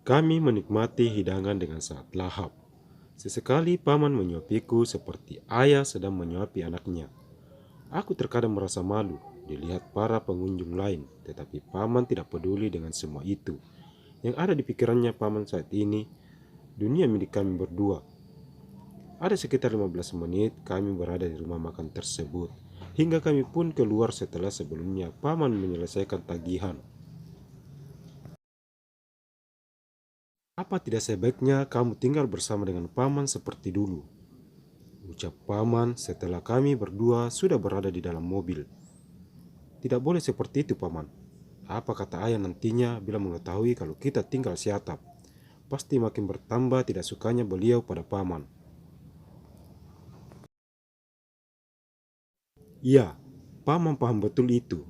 Kami menikmati hidangan dengan sangat lahap. Sesekali paman menyuapiku seperti ayah sedang menyuapi anaknya. Aku terkadang merasa malu dilihat para pengunjung lain, tetapi paman tidak peduli dengan semua itu. Yang ada di pikirannya paman saat ini, dunia milik kami berdua. Ada sekitar 15 menit kami berada di rumah makan tersebut. Hingga kami pun keluar setelah sebelumnya paman menyelesaikan tagihan. Apa tidak sebaiknya kamu tinggal bersama dengan paman seperti dulu? Ucap paman setelah kami berdua sudah berada di dalam mobil. Tidak boleh seperti itu paman. Apa kata ayah nantinya bila mengetahui kalau kita tinggal seatap? Pasti makin bertambah tidak sukanya beliau pada paman. Iya, paman paham betul itu.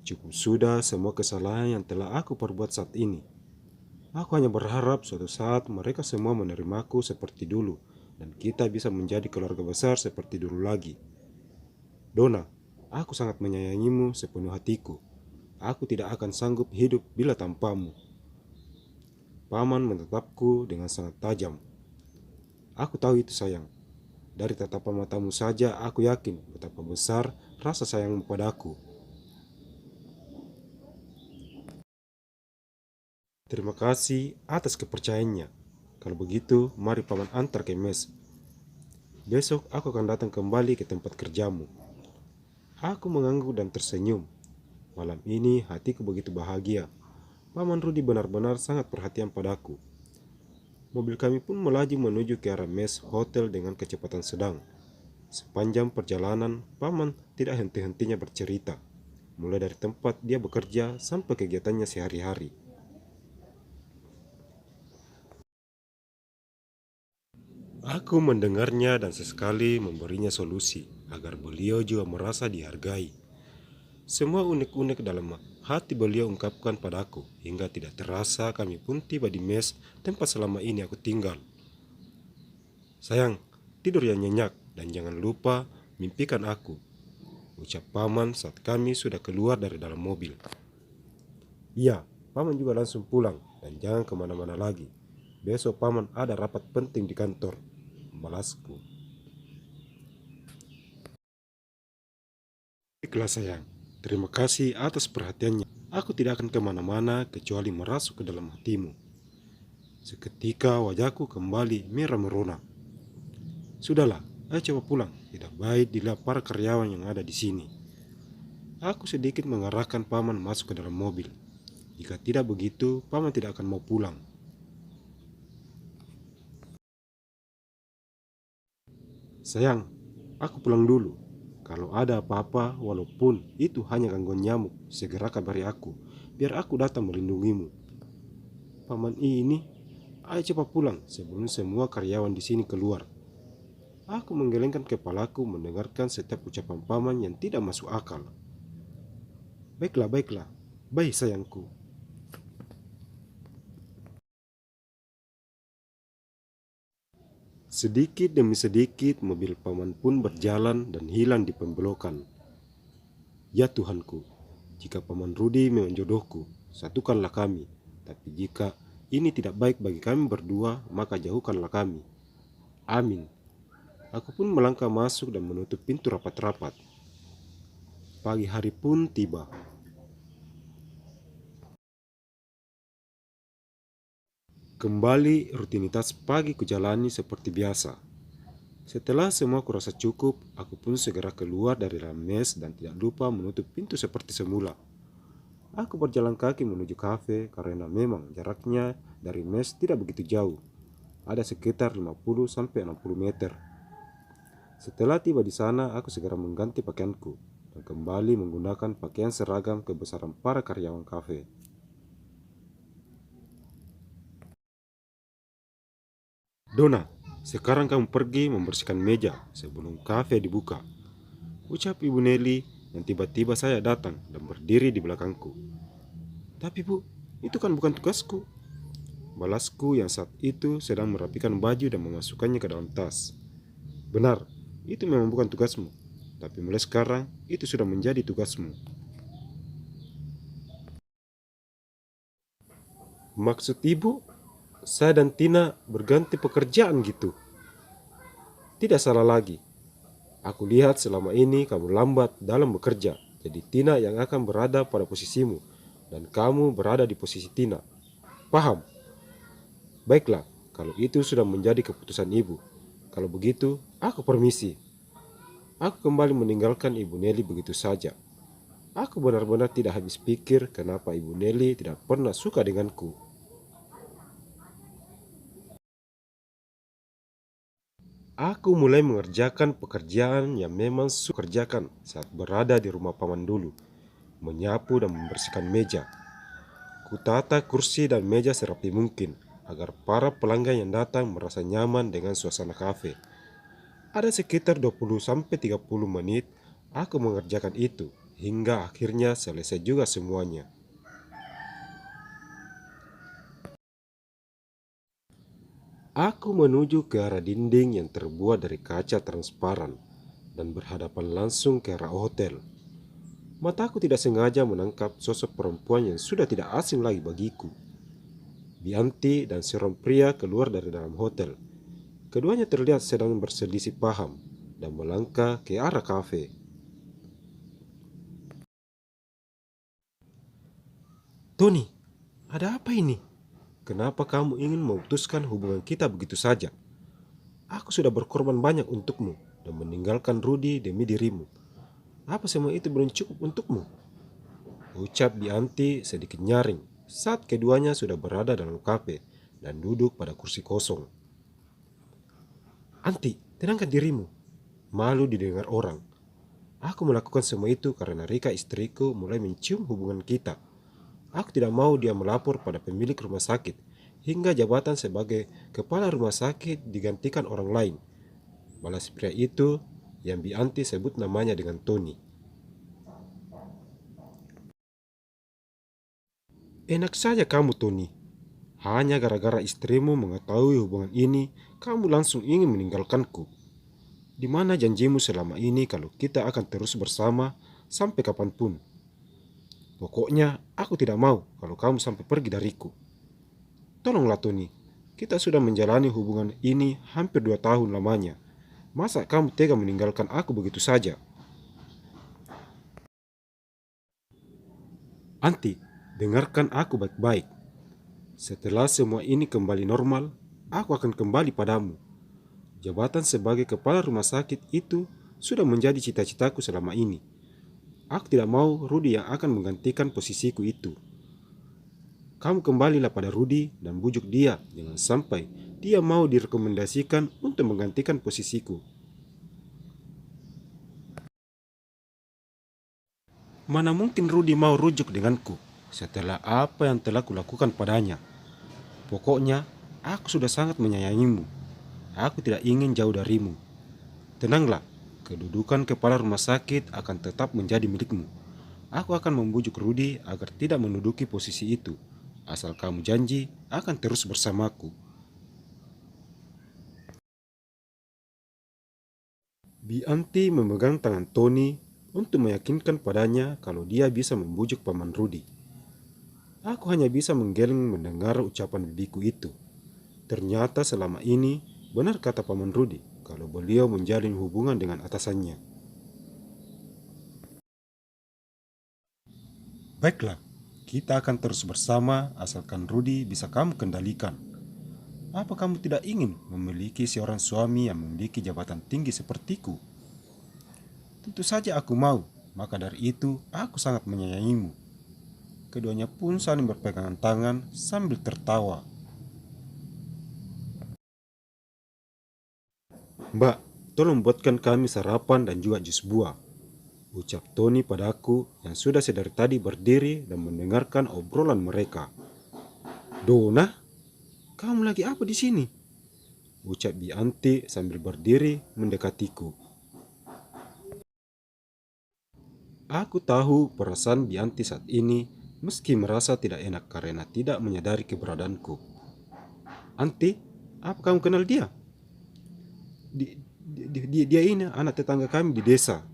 Cukup sudah semua kesalahan yang telah aku perbuat saat ini. Aku hanya berharap suatu saat mereka semua menerimaku seperti dulu dan kita bisa menjadi keluarga besar seperti dulu lagi. Dona, aku sangat menyayangimu sepenuh hatiku. Aku tidak akan sanggup hidup bila tanpamu. Paman menatapku dengan sangat tajam. Aku tahu itu sayang. Dari tatapan matamu saja aku yakin betapa besar rasa sayangmu padaku. Terima kasih atas kepercayaannya. Kalau begitu, mari paman antar ke mes. Besok aku akan datang kembali ke tempat kerjamu. Aku mengangguk dan tersenyum. Malam ini hatiku begitu bahagia. Paman Rudi benar-benar sangat perhatian padaku. Mobil kami pun melaju menuju ke arah mes hotel dengan kecepatan sedang. Sepanjang perjalanan, paman tidak henti-hentinya bercerita. Mulai dari tempat dia bekerja sampai kegiatannya sehari-hari. Aku mendengarnya dan sesekali memberinya solusi agar beliau juga merasa dihargai. Semua unek-unek dalam hati beliau ungkapkan padaku hingga tidak terasa kami pun tiba di mes tempat selama ini aku tinggal. Sayang, tidur yang nyenyak dan jangan lupa mimpikan aku, ucap paman saat kami sudah keluar dari dalam mobil. Iya, paman juga langsung pulang dan jangan kemana-mana lagi. Besok paman ada rapat penting di kantor, membalasku. Baiklah sayang, terima kasih atas perhatiannya. Aku tidak akan kemana-mana kecuali merasuk ke dalam hatimu. Seketika wajahku kembali merah merona. Sudahlah, ayo coba pulang. Tidak baik dilihat para karyawan yang ada di sini. Aku sedikit mengarahkan paman masuk ke dalam mobil. Jika tidak begitu, paman tidak akan mau pulang. Sayang, aku pulang dulu. Kalau ada apa-apa, walaupun itu hanya gangguan nyamuk, segera kabari aku, biar aku datang melindungimu. Paman ini, ayo cepat pulang sebelum semua karyawan di sini keluar. Aku menggelengkan kepalaku mendengarkan setiap ucapan paman yang tidak masuk akal. Baiklah, baiklah. Baik sayangku. Sedikit demi sedikit mobil paman pun berjalan dan hilang di pembelokan. Ya Tuhanku, jika paman Rudi memang jodohku, satukanlah kami. Tapi jika ini tidak baik bagi kami berdua, maka jauhkanlah kami. Amin. Aku pun melangkah masuk dan menutup pintu rapat-rapat. Pagi hari pun tiba. Kembali rutinitas pagi kujalani seperti biasa. Setelah semua kurasa cukup, aku pun segera keluar dari dalam mes dan tidak lupa menutup pintu seperti semula. Aku berjalan kaki menuju kafe karena memang jaraknya dari mes tidak begitu jauh. Ada sekitar 50-60 meter. Setelah tiba di sana, aku segera mengganti pakaianku dan kembali menggunakan pakaian seragam kebesaran para karyawan kafe. Dona, sekarang kamu pergi membersihkan meja sebelum kafe dibuka, ucap Ibu Nelly yang tiba-tiba saya datang dan berdiri di belakangku. Tapi bu, itu kan bukan tugasku, balasku yang saat itu sedang merapikan baju dan memasukkannya ke dalam tas. Benar, itu memang bukan tugasmu, tapi mulai sekarang itu sudah menjadi tugasmu. Maksud ibu? saya dan Tina berganti pekerjaan gitu. Tidak salah lagi. Aku lihat selama ini kamu lambat dalam bekerja. Jadi Tina yang akan berada pada posisimu dan kamu berada di posisi Tina. Paham? Baiklah, kalau itu sudah menjadi keputusan ibu. Kalau begitu, aku permisi. Aku kembali meninggalkan Ibu Nelly begitu saja. Aku benar-benar tidak habis pikir kenapa Ibu Nelly tidak pernah suka denganku. Aku mulai mengerjakan pekerjaan yang memang suka kerjakan saat berada di rumah paman dulu. Menyapu dan membersihkan meja. Kutata kursi dan meja serapi mungkin agar para pelanggan yang datang merasa nyaman dengan suasana kafe. Ada sekitar 20-30 menit aku mengerjakan itu hingga akhirnya selesai juga semuanya. Aku menuju ke arah dinding yang terbuat dari kaca transparan dan berhadapan langsung ke arah hotel. Mataku tidak sengaja menangkap sosok perempuan yang sudah tidak asing lagi bagiku. Bianti dan seorang pria keluar dari dalam hotel. Keduanya terlihat sedang berselisih paham dan melangkah ke arah kafe. Tony, ada apa ini? Kenapa kamu ingin memutuskan hubungan kita begitu saja? Aku sudah berkorban banyak untukmu dan meninggalkan Rudy demi dirimu. Apa semua itu belum cukup untukmu? Ucap Bianti sedikit nyaring saat keduanya sudah berada dalam kafe dan duduk pada kursi kosong. Anti, tenangkan dirimu. Malu didengar orang. Aku melakukan semua itu karena Rika istriku mulai mencium hubungan kita. Aku tidak mau dia melapor pada pemilik rumah sakit hingga jabatan sebagai kepala rumah sakit digantikan orang lain. Balas pria itu yang Bianti sebut namanya dengan Tony. Enak saja kamu, Tony. Hanya gara-gara istrimu mengetahui hubungan ini, kamu langsung ingin meninggalkanku. Di mana janjimu selama ini kalau kita akan terus bersama sampai kapanpun? Pokoknya aku tidak mau kalau kamu sampai pergi dariku. Tolonglah Tony, kita sudah menjalani hubungan ini hampir 2 tahun lamanya. Masa kamu tega meninggalkan aku begitu saja? Anti, dengarkan aku baik-baik. Setelah semua ini kembali normal, aku akan kembali padamu. Jabatan sebagai kepala rumah sakit itu sudah menjadi cita-citaku selama ini. Aku tidak mau Rudy yang akan menggantikan posisiku itu. Kamu kembalilah pada Rudy dan bujuk dia, jangan sampai dia mau direkomendasikan untuk menggantikan posisiku. Mana mungkin Rudy mau rujuk denganku setelah apa yang telah kulakukan padanya. Pokoknya, aku sudah sangat menyayangimu. Aku tidak ingin jauh darimu. Tenanglah, kedudukan kepala rumah sakit akan tetap menjadi milikmu. Aku akan membujuk Rudy agar tidak menduduki posisi itu. Asal kamu janji akan terus bersamaku. Bianti memegang tangan Tony untuk meyakinkan padanya kalau dia bisa membujuk paman Rudy. Aku hanya bisa menggeleng mendengar ucapan bibiku itu. Ternyata selama ini benar kata paman Rudy kalau beliau menjalin hubungan dengan atasannya. Baiklah, kita akan terus bersama asalkan Rudy bisa kamu kendalikan. Apa kamu tidak ingin memiliki seorang suami yang memiliki jabatan tinggi sepertiku? Tentu saja aku mau, maka dari itu aku sangat menyayangimu. Keduanya pun saling berpegangan tangan sambil tertawa. Mbak, tolong buatkan kami sarapan dan juga jus buah, ucap Tony padaku yang sudah sedari tadi berdiri dan mendengarkan obrolan mereka. Dona, kamu lagi apa di sini? Ucap Bianti sambil berdiri mendekatiku. Aku tahu perasaan Bianti saat ini meski merasa tidak enak karena tidak menyadari keberadaanku. Anti, apa kamu kenal dia? Dia ini anak tetangga kami di desa,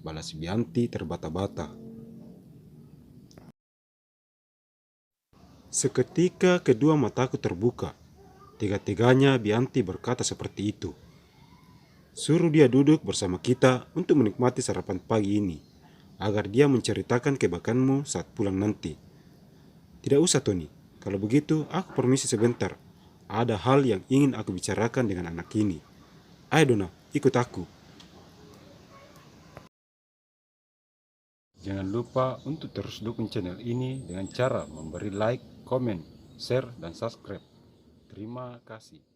balas Bianti terbata-bata. Seketika kedua mataku terbuka Tega-teganya Bianti berkata seperti itu. Suruh dia duduk bersama kita untuk menikmati sarapan pagi ini, agar dia menceritakan kebaikanmu saat pulang nanti. Tidak usah, Tony. Kalau begitu, aku permisi sebentar. Ada hal yang ingin aku bicarakan dengan anak ini. Ayo Dona, ikut aku. Jangan lupa untuk terus dukung channel ini dengan cara memberi like, komen, share, dan subscribe. Terima kasih.